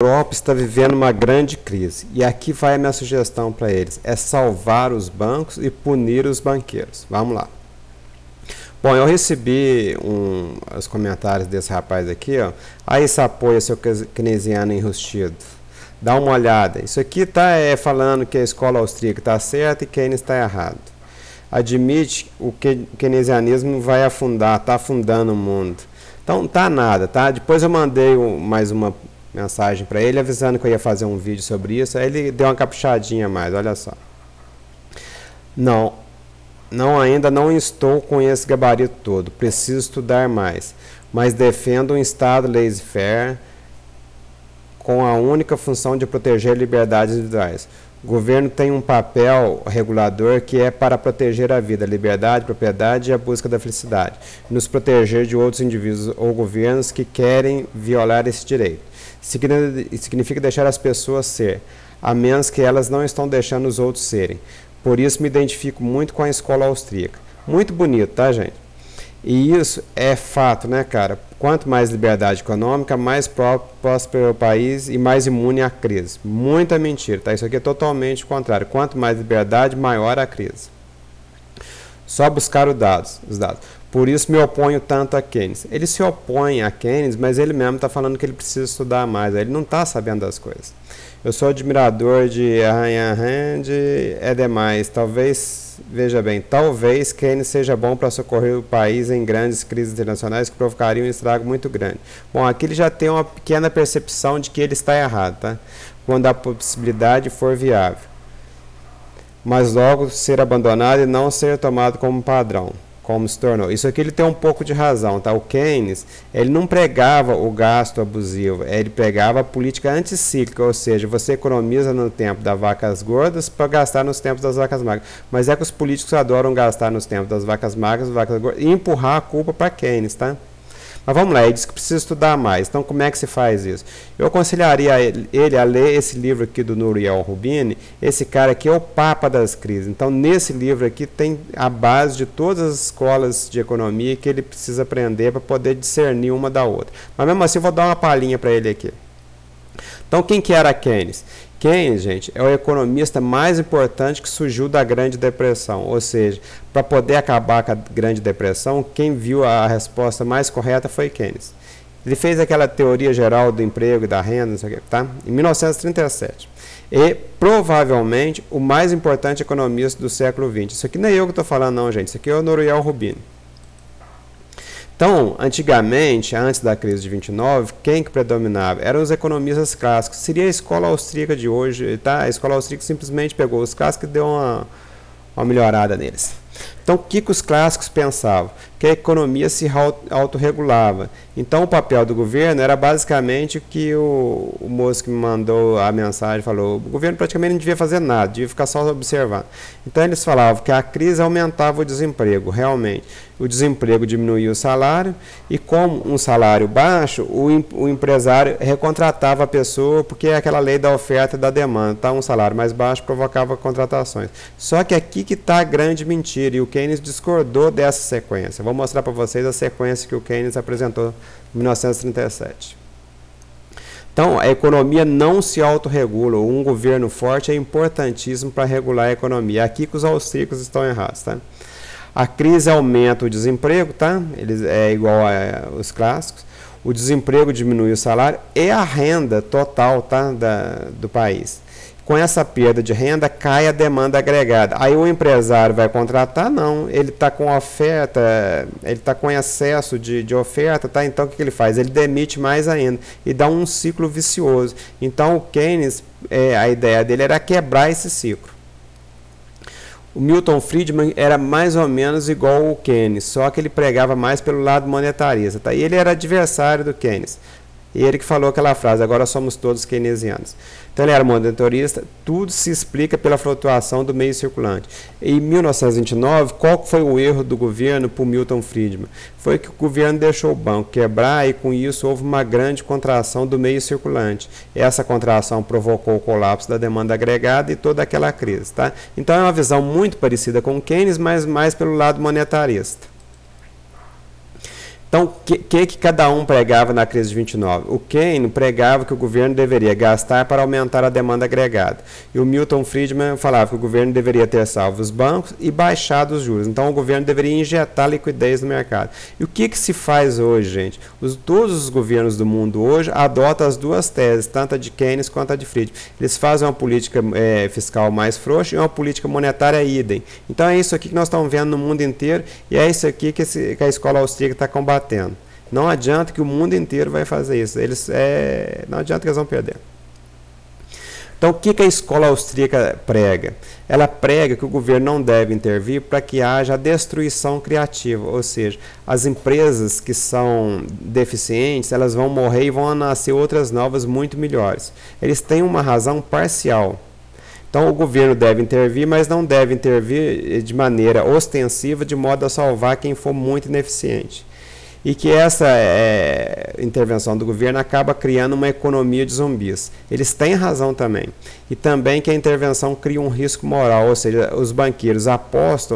Europa está vivendo uma grande crise e aqui vai a minha sugestão para eles: é salvar os bancos e punir os banqueiros. Vamos lá. Bom, eu recebi os comentários desse rapaz aqui, ó. Aí se apoia seu keynesiano enrustido. Dá uma olhada. Isso aqui está falando que a escola austríaca está certa e Keynes está errado. Admite o keynesianismo vai afundar, está afundando o mundo. Então, tá nada, tá? Depois eu mandei mais uma mensagem para ele avisando que eu ia fazer um vídeo sobre isso. Aí ele deu uma caprichadinha a mais, olha só. Ainda não estou com esse gabarito todo, preciso estudar mais, mas defendo um Estado laissez-faire com a única função de proteger liberdades individuais. O governo tem um papel regulador que é para proteger a vida, a liberdade, a propriedade e a busca da felicidade, nos proteger de outros indivíduos ou governos que querem violar esse direito. Significa deixar as pessoas ser, a menos que elas não estão deixando os outros serem. Por isso me identifico muito com a escola austríaca. Muito bonito, tá, gente? E isso é fato, né, cara? Quanto mais liberdade econômica, mais próspero o país e mais imune à crise. Muita mentira, tá? Isso aqui é totalmente o contrário. Quanto mais liberdade, maior a crise. Só buscar os dados. Por isso me oponho tanto a Keynes. Ele se opõe a Keynes, mas ele mesmo está falando que ele precisa estudar mais. Ele não está sabendo das coisas. Eu sou admirador de Ayn Rand, é demais. Talvez, veja bem, talvez Keynes seja bom para socorrer o país em grandes crises internacionais que provocariam um estrago muito grande. Bom, aqui ele já tem uma pequena percepção de que ele está errado, tá? Quando a possibilidade for viável. Mas logo ser abandonado e não ser tomado como padrão, como se tornou. Isso aqui ele tem um pouco de razão, tá? O Keynes, ele não pregava o gasto abusivo, ele pregava a política anticíclica, ou seja, você economiza no tempo das vacas gordas para gastar nos tempos das vacas magras. Mas é que os políticos adoram gastar nos tempos das vacas magras, vacas gordas, e empurrar a culpa para Keynes, tá? Mas vamos lá, ele diz que precisa estudar mais. Então, como é que se faz isso? Eu aconselharia ele a ler esse livro aqui do Nouriel Roubini. Esse cara aqui é o papa das crises. Então, nesse livro aqui tem a base de todas as escolas de economia que ele precisa aprender para poder discernir uma da outra. Mas mesmo assim, eu vou dar uma palhinha para ele aqui. Então, quem que era Keynes? Keynes, gente, é o economista mais importante que surgiu da Grande Depressão. Ou seja, para poder acabar com a Grande Depressão, quem viu a resposta mais correta foi Keynes. Ele fez aquela teoria geral do emprego e da renda, não sei o que, tá? Em 1937. E, provavelmente, o mais importante economista do século XX. Isso aqui não é eu que estou falando, não, gente. Isso aqui é o Nouriel Roubini. Então, antigamente, antes da crise de 29, quem que predominava? Eram os economistas clássicos. Seria a escola austríaca de hoje, tá? A escola austríaca simplesmente pegou os clássicos e deu uma melhorada neles. Então, o que os clássicos pensavam? Que a economia se autorregulava. Então, o papel do governo era basicamente o que o moço que me mandou a mensagem falou. O governo praticamente não devia fazer nada, devia ficar só observando. Então, eles falavam que a crise aumentava o desemprego, realmente. O desemprego diminuía o salário e, como um salário baixo, o empresário recontratava a pessoa, porque é aquela lei da oferta e da demanda. Tá? Um salário mais baixo provocava contratações. Só que aqui que está a grande mentira, e o Keynes discordou dessa sequência. Vou mostrar para vocês a sequência que o Keynes apresentou em 1937. Então, a economia não se autorregula. Um governo forte é importantíssimo para regular a economia. Aqui que os austríacos estão errados, tá? A crise aumenta o desemprego, tá? Eles é igual aos clássicos. O desemprego diminui o salário e a renda total, tá? do país. Com essa perda de renda, cai a demanda agregada. Aí o empresário vai contratar? Não. Ele está com oferta, ele está com excesso de oferta, tá? Então o que ele faz? Ele demite mais ainda e dá um ciclo vicioso. Então o Keynes, a ideia dele era quebrar esse ciclo. O Milton Friedman era mais ou menos igual ao Keynes, só que ele pregava mais pelo lado monetarista, tá? E ele era adversário do Keynes. E ele que falou aquela frase: agora somos todos keynesianos. Então ele era monetarista, tudo se explica pela flutuação do meio circulante. Em 1929, qual foi o erro do governo para o Milton Friedman? Foi que o governo deixou o banco quebrar e com isso houve uma grande contração do meio circulante. Essa contração provocou o colapso da demanda agregada e toda aquela crise. Tá? Então é uma visão muito parecida com o Keynes, mas mais pelo lado monetarista. Então, o que cada um pregava na crise de 29? O Keynes pregava que o governo deveria gastar para aumentar a demanda agregada. E o Milton Friedman falava que o governo deveria ter salvo os bancos e baixado os juros. Então, o governo deveria injetar liquidez no mercado. E o que se faz hoje, gente? Todos os governos do mundo hoje adotam as duas teses, tanto a de Keynes quanto a de Friedman. Eles fazem uma política fiscal mais frouxa e uma política monetária idem. Então, é isso aqui que nós estamos vendo no mundo inteiro e é isso aqui que a escola austríaca está combatendo. Não adianta que o mundo inteiro vai fazer isso. Não adianta que eles vão perder. Então, o que a escola austríaca prega? Ela prega que o governo não deve intervir para que haja a destruição criativa, ou seja, as empresas que são deficientes, elas vão morrer e vão nascer outras novas muito melhores. Eles têm uma razão parcial. Então, o governo deve intervir, mas não deve intervir de maneira ostensiva, de modo a salvar quem for muito ineficiente. E que essa intervenção do governo acaba criando uma economia de zumbis. Eles têm razão também. E também que a intervenção cria um risco moral, ou seja, os banqueiros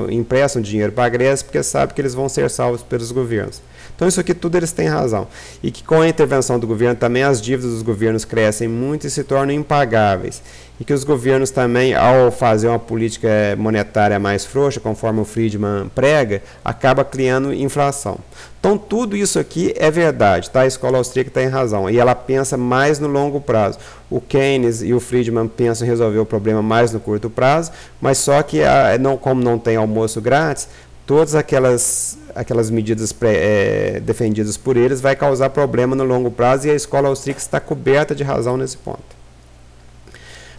emprestam dinheiro para a Grécia porque sabem que eles vão ser salvos pelos governos. Então, isso aqui tudo eles têm razão. E que com a intervenção do governo também as dívidas dos governos crescem muito e se tornam impagáveis. E que os governos também, ao fazer uma política monetária mais frouxa, conforme o Friedman prega, acaba criando inflação. Então, tudo isso aqui é verdade, tá? A escola austríaca tem razão. E ela pensa mais no longo prazo. O Keynes e o Friedman pensam em resolver o problema mais no curto prazo, mas só que, como não tem almoço grátis, todas aquelas medidas defendidas por eles vai causar problema no longo prazo e a escola austríaca está coberta de razão nesse ponto.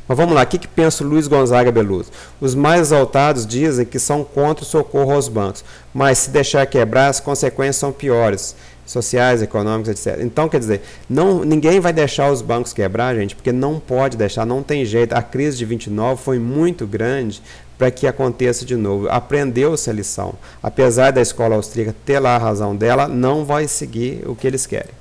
Mas vamos lá, o que pensa o Luiz Gonzaga Beluso? Os mais exaltados dizem que são contra o socorro aos bancos, mas se deixar quebrar, as consequências são piores, sociais, econômicas, etc. Então, quer dizer, ninguém vai deixar os bancos quebrar, gente, porque não pode deixar, não tem jeito. A crise de 29 foi muito grande para que aconteça de novo. Aprendeu-se a lição. Apesar da escola austríaca ter lá a razão dela, não vai seguir o que eles querem.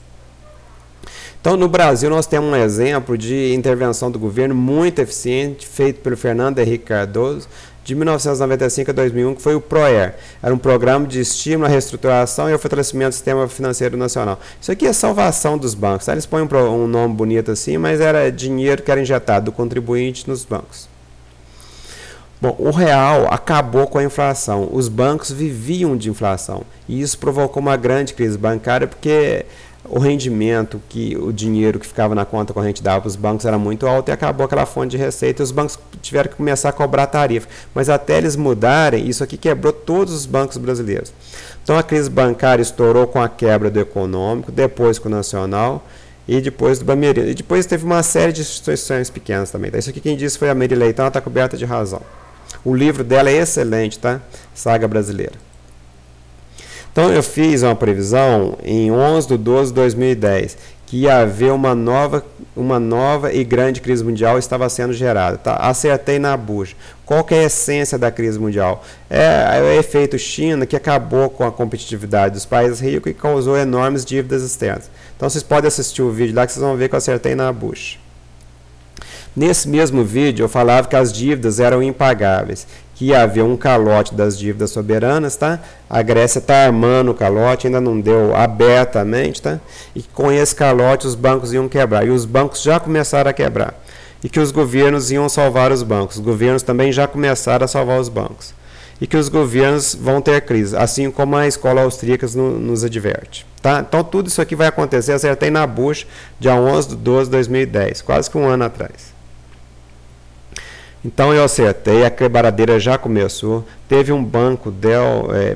Então, no Brasil, nós temos um exemplo de intervenção do governo muito eficiente, feito pelo Fernando Henrique Cardoso, de 1995 a 2001, que foi o PROER. Era um programa de estímulo à reestruturação e ao fortalecimento do sistema financeiro nacional. Isso aqui é salvação dos bancos. Tá? Eles põem um nome bonito assim, mas era dinheiro que era injetado do contribuinte nos bancos. Bom, o real acabou com a inflação. Os bancos viviam de inflação. E isso provocou uma grande crise bancária, porque o rendimento, o dinheiro que ficava na conta corrente dava para os bancos era muito alto e acabou aquela fonte de receita e os bancos tiveram que começar a cobrar tarifa. Mas até eles mudarem, isso aqui quebrou todos os bancos brasileiros. Então a crise bancária estourou com a quebra do econômico, depois com o nacional e depois do Bamerindos. E depois teve uma série de instituições pequenas também. Então, isso aqui quem disse foi a Mary Leitão, ela está coberta de razão. O livro dela é excelente, tá? Saga Brasileira. Então, eu fiz uma previsão em 11/12/2010 que ia haver uma nova e grande crise mundial estava sendo gerada. Tá? Acertei na bucha. Qual que é a essência da crise mundial? É o efeito China que acabou com a competitividade dos países ricos e causou enormes dívidas externas. Então, vocês podem assistir o vídeo lá que vocês vão ver que eu acertei na bucha. Nesse mesmo vídeo, eu falava que as dívidas eram impagáveis, que ia haver um calote das dívidas soberanas, tá? A Grécia está armando o calote, ainda não deu abertamente, tá? E com esse calote os bancos iam quebrar, e os bancos já começaram a quebrar. E que os governos iam salvar os bancos, os governos também já começaram a salvar os bancos. E que os governos vão ter crise, assim como a escola austríaca nos adverte. Tá? Então tudo isso aqui vai acontecer, acertei na bucha, dia 11/12/2010, quase que um ano atrás. Então eu acertei, a quebradeira já começou, teve um banco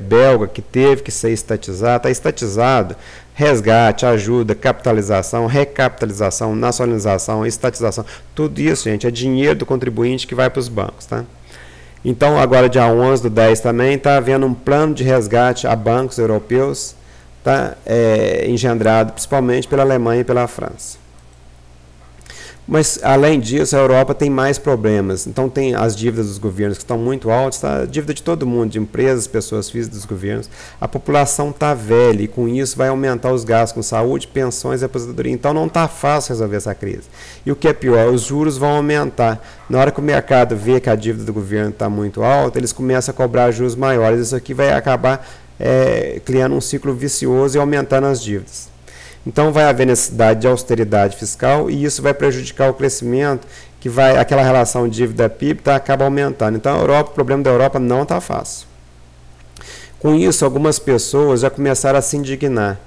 belga que teve que ser estatizado, está estatizado, resgate, ajuda, capitalização, recapitalização, nacionalização, estatização, tudo isso, gente, é dinheiro do contribuinte que vai para os bancos, tá? Então agora dia 11/10 também está havendo um plano de resgate a bancos europeus, tá? Engendrado principalmente pela Alemanha e pela França. Mas, além disso, a Europa tem mais problemas. Então, tem as dívidas dos governos que estão muito altas, tá? A dívida de todo mundo, de empresas, pessoas físicas, dos governos. A população está velha e, com isso, vai aumentar os gastos com saúde, pensões e aposentadoria. Então, não está fácil resolver essa crise. E o que é pior, os juros vão aumentar. Na hora que o mercado vê que a dívida do governo está muito alta, eles começam a cobrar juros maiores. Isso aqui vai acabar criando um ciclo vicioso e aumentando as dívidas. Então vai haver necessidade de austeridade fiscal e isso vai prejudicar o crescimento, que vai, aquela relação dívida-PIB acaba aumentando. Então o problema da Europa não está fácil. Com isso, algumas pessoas já começaram a se indignar.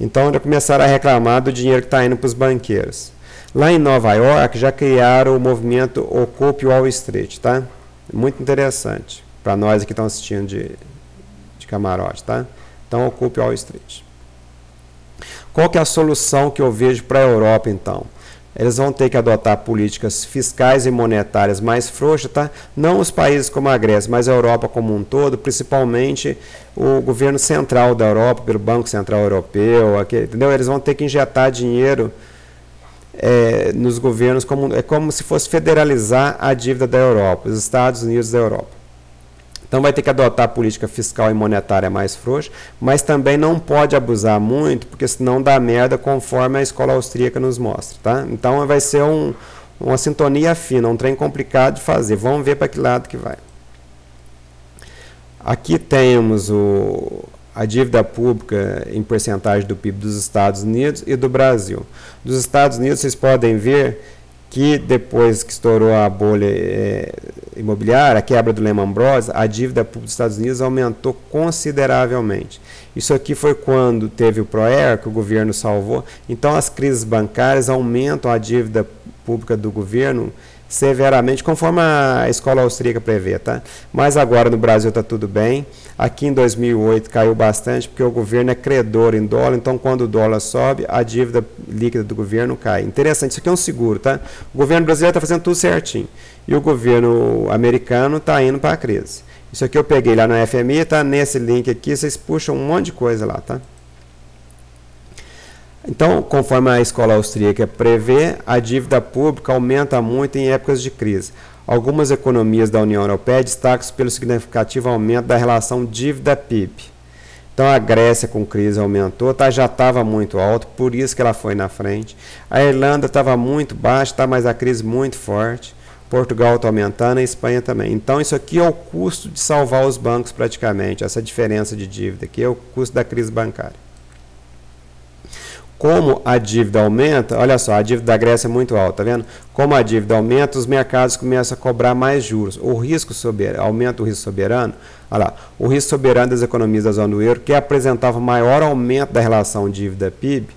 Então já começaram a reclamar do dinheiro que está indo para os banqueiros. Lá em Nova York já criaram o movimento Occupy Wall Street, tá? Muito interessante para nós que estão assistindo de camarote, tá? Então Occupy Wall Street. Qual que é a solução que eu vejo para a Europa, então? Eles vão ter que adotar políticas fiscais e monetárias mais frouxas, tá? Não os países como a Grécia, mas a Europa como um todo, principalmente o governo central da Europa, pelo Banco Central Europeu, entendeu? Eles vão ter que injetar dinheiro nos governos, como se fosse federalizar a dívida da Europa, os Estados Unidos da Europa. Então vai ter que adotar política fiscal e monetária mais frouxa, mas também não pode abusar muito, porque senão dá merda, conforme a escola austríaca nos mostra, tá? Então vai ser uma sintonia fina, um trem complicado de fazer. Vamos ver para que lado que vai. Aqui temos a dívida pública em porcentagem do PIB dos Estados Unidos e do Brasil. Dos Estados Unidos vocês podem ver que depois que estourou a bolha imobiliária, a quebra do Lehman Brothers, a dívida pública dos Estados Unidos aumentou consideravelmente. Isso aqui foi quando teve o ProAir, que o governo salvou. Então as crises bancárias aumentam a dívida pública do governo severamente, conforme a escola austríaca prevê, tá? Mas agora no Brasil está tudo bem. Aqui em 2008 caiu bastante, porque o governo é credor em dólar, então quando o dólar sobe, a dívida líquida do governo cai. Interessante, isso aqui é um seguro, tá? O governo brasileiro está fazendo tudo certinho, e o governo americano está indo para a crise. Isso aqui eu peguei lá no FMI, tá? Nesse link aqui, vocês puxam um monte de coisa lá, tá? Então, conforme a escola austríaca prevê, a dívida pública aumenta muito em épocas de crise. Algumas economias da União Europeia destacam-se pelo significativo aumento da relação dívida-PIB. Então, a Grécia com crise aumentou, tá? Já estava muito alto, por isso que ela foi na frente. A Irlanda estava muito baixa, tá? Mas a crise muito forte. Portugal está aumentando, a Espanha também. Então, isso aqui é o custo de salvar os bancos praticamente, essa diferença de dívida aqui é o custo da crise bancária. Como a dívida aumenta, olha só, a dívida da Grécia é muito alta, tá vendo? Como a dívida aumenta, os mercados começam a cobrar mais juros. O risco soberano, aumenta o risco soberano, olha lá, o risco soberano das economias da zona do euro, que apresentava maior aumento da relação dívida-PIB,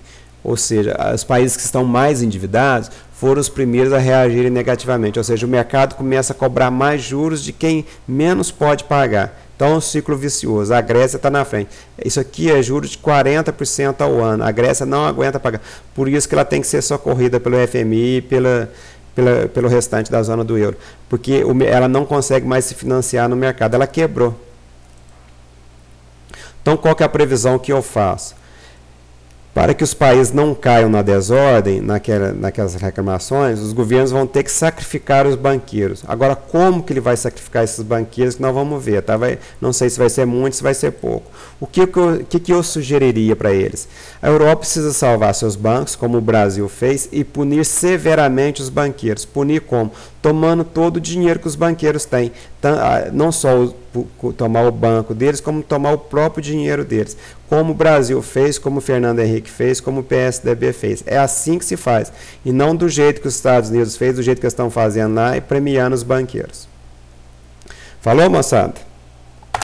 ou seja, os países que estão mais endividados, foram os primeiros a reagirem negativamente, ou seja, o mercado começa a cobrar mais juros de quem menos pode pagar. Então é um ciclo vicioso. A Grécia está na frente. Isso aqui é juros de 40% ao ano. A Grécia não aguenta pagar. Por isso que ela tem que ser socorrida pelo FMI e pelo restante da zona do euro. Porque ela não consegue mais se financiar no mercado. Ela quebrou. Então qual que é a previsão que eu faço? Para que os países não caiam na desordem, naquelas reclamações, os governos vão ter que sacrificar os banqueiros. Agora, como que ele vai sacrificar esses banqueiros, que nós vamos ver, tá? Não sei se vai ser muito, se vai ser pouco. O que eu sugeriria para eles? A Europa precisa salvar seus bancos, como o Brasil fez, e punir severamente os banqueiros. Punir como? Tomando todo o dinheiro que os banqueiros têm. Não só tomar o banco deles, como tomar o próprio dinheiro deles. Como o Brasil fez, como o Fernando Henrique fez, como o PSDB fez. É assim que se faz. E não do jeito que os Estados Unidos fez, do jeito que eles estão fazendo lá e premiando os banqueiros. Falou, moçada?